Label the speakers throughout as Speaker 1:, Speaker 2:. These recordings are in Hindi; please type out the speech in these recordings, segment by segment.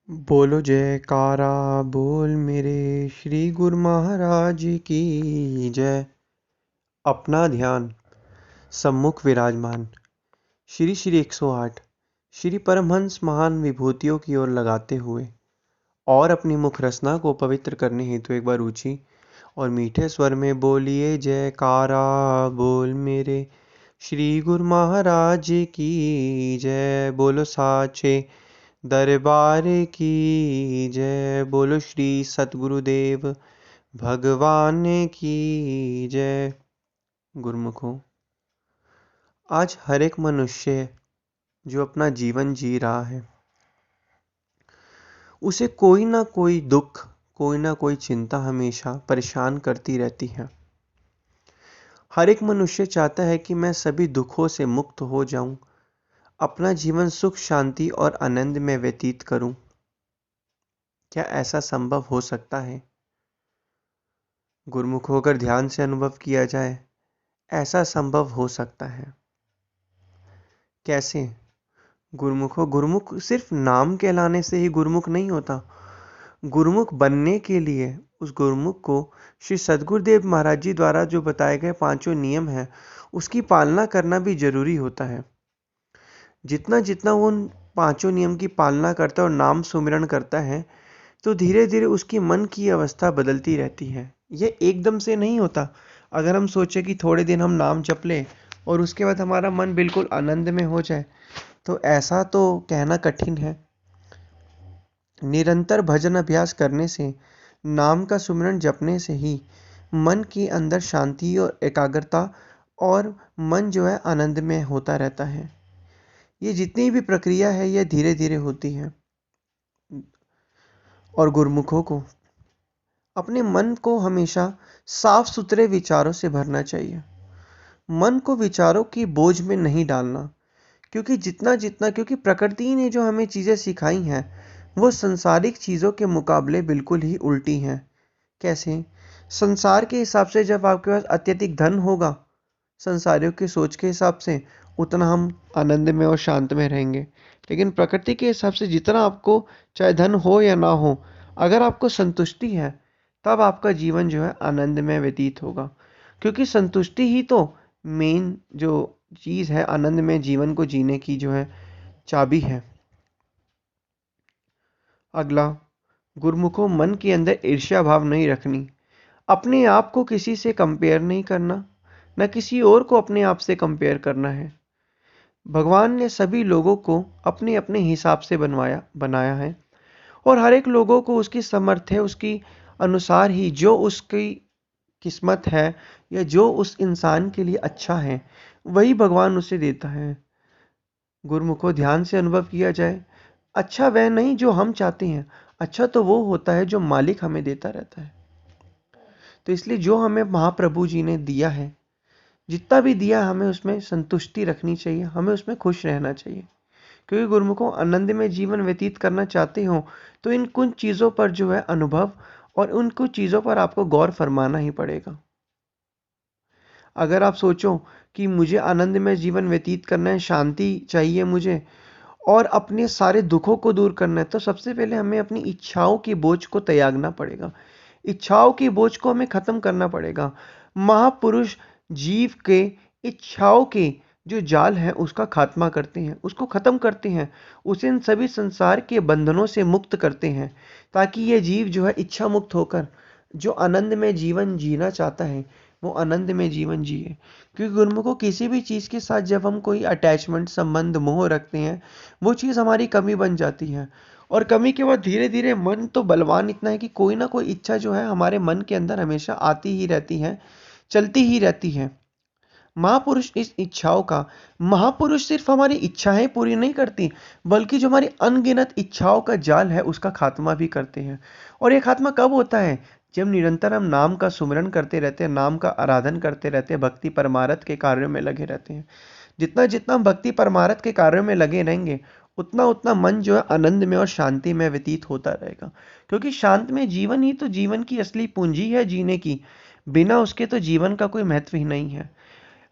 Speaker 1: बोलो जयकारा बोल मेरे श्री गुरु महाराज की जय। अपना ध्यान सम्मुख विराजमान श्री श्री 108 श्री परमहंस महान विभूतियों की ओर लगाते हुए और अपनी मुख रसना को पवित्र करने हेतु एक बार ऊंची और मीठे स्वर में बोलिए जयकारा बोल मेरे श्री गुरु महाराज की जय। बोलो साचे दरबार की जय। बोलो श्री सतगुरुदेव भगवान की जय। गुरुमुखो, आज हर एक मनुष्य जो अपना जीवन जी रहा है उसे कोई ना कोई दुख, कोई ना कोई चिंता हमेशा परेशान करती रहती है। हर एक मनुष्य चाहता है कि मैं सभी दुखों से मुक्त हो जाऊं, अपना जीवन सुख शांति और आनंद में व्यतीत करूं। क्या ऐसा संभव हो सकता है? गुरुमुख होकर ध्यान से अनुभव किया जाए, ऐसा संभव हो सकता है। कैसे? गुरुमुख सिर्फ नाम कहलाने से ही गुरुमुख नहीं होता। गुरुमुख बनने के लिए उस गुरुमुख को श्री सद्गुरुदेव महाराज जी द्वारा जो बताए गए 5 नियम हैं, उसकी पालना करना भी जरूरी होता है। जितना जितना वो उन 5 नियम की पालना करता है और नाम सुमिरन करता है, तो धीरे धीरे उसकी मन की अवस्था बदलती रहती है। ये एकदम से नहीं होता। अगर हम सोचे कि थोड़े दिन हम नाम जप लें और उसके बाद हमारा मन बिल्कुल आनंद में हो जाए, तो ऐसा तो कहना कठिन है। निरंतर भजन अभ्यास करने से, नाम का सुमिरन जपने से ही मन के अंदर शांति और एकाग्रता और मन जो है आनंद में होता रहता है। ये जितनी भी प्रक्रिया है यह धीरे धीरे होती है। और गुरुमुखों को अपने मन को हमेशा साफ सुथरे विचारों से भरना चाहिए। मन को विचारों की बोझ में नहीं डालना, क्योंकि प्रकृति ने जो हमें चीजें सिखाई हैं वो संसारिक चीजों के मुकाबले बिल्कुल ही उल्टी हैं। कैसे? संसार के हिसाब से जब आपके पास अत्यधिक धन होगा, संसारियों की सोच के हिसाब से उतना हम आनंद में और शांत में रहेंगे। लेकिन प्रकृति के हिसाब से जितना आपको चाहे धन हो या ना हो, अगर आपको संतुष्टि है तब आपका जीवन जो है आनंद में व्यतीत होगा। क्योंकि संतुष्टि ही तो मेन जो चीज है आनंद में जीवन को जीने की जो है चाबी है। अगला, गुरुमुखों मन के अंदर ईर्ष्या भाव नहीं रखनी। अपने आप को किसी से कंपेयर नहीं करना, न किसी और को अपने आप से कंपेयर करना है। भगवान ने सभी लोगों को अपने अपने हिसाब से बनाया है और हर एक लोगों को उसकी समर्थ है, उसकी अनुसार ही जो उसकी किस्मत है या जो उस इंसान के लिए अच्छा है वही भगवान उसे देता है। गुरुमुखो, ध्यान से अनुभव किया जाए, अच्छा वह नहीं जो हम चाहते हैं, अच्छा तो वो होता है जो मालिक हमें देता रहता है। तो इसलिए जो हमें महाप्रभु जी ने दिया है, जितना भी दिया हमें उसमें संतुष्टि रखनी चाहिए, हमें उसमें खुश रहना चाहिए। क्योंकि गुरुमुखों आनंद में जीवन व्यतीत करना चाहते हो तो इन कुछ चीज़ों पर जो है अनुभव और उन कुछ चीज़ों पर आपको गौर फरमाना ही पड़ेगा। अगर आप सोचो कि मुझे आनंद में जीवन व्यतीत करना है, शांति चाहिए मुझे और अपने सारे दुखों को दूर करना है, तो सबसे पहले हमें अपनी इच्छाओं की बोझ को त्यागना पड़ेगा। इच्छाओं की बोझ को हमें खत्म करना पड़ेगा। महापुरुष जीव के इच्छाओं के जो जाल है उसका खात्मा करते हैं, उसको खत्म करते हैं, उसे इन सभी संसार के बंधनों से मुक्त करते हैं, ताकि यह जीव जो है इच्छा मुक्त होकर जो आनंद में जीवन जीना चाहता है वो आनंद में जीवन जिए। क्योंकि गुरुमुखों किसी भी चीज़ के साथ जब हम कोई अटैचमेंट, संबंध, मोह रखते हैं, वो चीज़ हमारी कमी बन जाती है और कमी के बाद धीरे धीरे मन तो बलवान इतना है कि कोई ना कोई इच्छा जो है हमारे मन के अंदर हमेशा आती ही रहती है, चलती ही रहती है। महापुरुष इस इच्छाओं का, महापुरुष सिर्फ हमारी इच्छाएं पूरी नहीं करती बल्कि जो हमारी अनगिनत इच्छाओं का जाल है उसका खात्मा भी करते हैं। और ये खात्मा कब होता है? जब निरंतर हम नाम का सुमिरन करते रहते हैं, नाम का आराधन करते रहते हैं, भक्ति परमारथ के कार्यों में लगे रहते हैं। जितना जितना हम भक्ति परमारथ के कार्यों में लगे रहेंगे उतना उतना मन जो है आनंद में और शांति में व्यतीत होता रहेगा। क्योंकि शांत में जीवन ही तो जीवन की असली पूंजी है जीने की। बिना उसके तो जीवन का कोई महत्व ही नहीं है।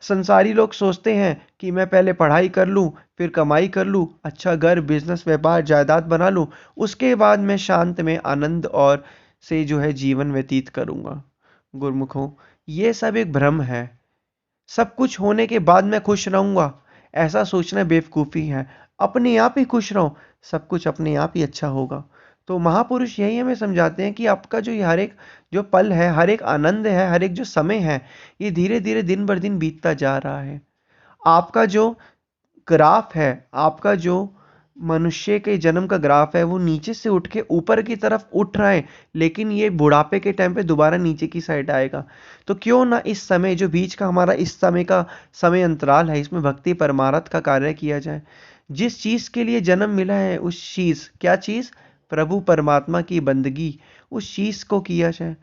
Speaker 1: संसारी लोग सोचते हैं कि मैं पहले पढ़ाई कर लूं, फिर कमाई कर लूं, अच्छा घर, बिजनेस, व्यापार, जायदाद बना लूं, उसके बाद मैं शांत में आनंद और से जो है जीवन व्यतीत करूंगा। गुरुमुखों, ये सब एक भ्रम है। सब कुछ होने के बाद मैं खुश रहूंगा, ऐसा सोचना बेवकूफ़ी है। अपने आप ही खुश रहो, सब कुछ अपने आप ही अच्छा होगा। तो महापुरुष यही हमें समझाते हैं कि आपका जो ये हर एक जो पल है, हर एक आनंद है, हर एक जो समय है, ये धीरे धीरे दिन बर दिन बीतता जा रहा है। आपका जो ग्राफ है, आपका जो मनुष्य के जन्म का ग्राफ है, वो नीचे से उठ के ऊपर की तरफ उठ रहा है, लेकिन ये बुढ़ापे के टाइम पे दोबारा नीचे की साइड आएगा। तो क्यों ना इस समय जो बीच का हमारा इस समय का समय अंतराल है, इसमें भक्ति परमारथ का कार्य किया जाए। जिस चीज के लिए जन्म मिला है, उस चीज, क्या चीज? प्रभु परमात्मा की बंदगी, उस चीज को किया जाए।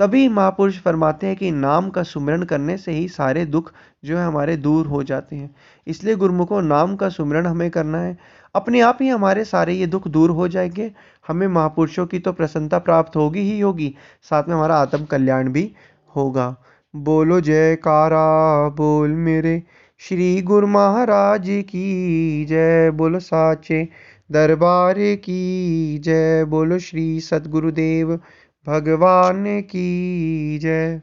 Speaker 1: तभी महापुरुष फरमाते हैं कि नाम का सुमिरन करने से ही सारे दुख जो है हमारे दूर हो जाते हैं। इसलिए गुरुमुखों, नाम का सुमिरन हमें करना है, अपने आप ही हमारे सारे ये दुख दूर हो जाएंगे। हमें महापुरुषों की तो प्रसन्नता प्राप्त होगी ही होगी, साथ में हमारा आत्म कल्याण भी होगा। बोलो जयकारा बोल मेरे श्री गुरु महाराज की जय। बोलो साचे दरबार की जय। बोलो श्री सद्गुरुदेव भगवान की जय।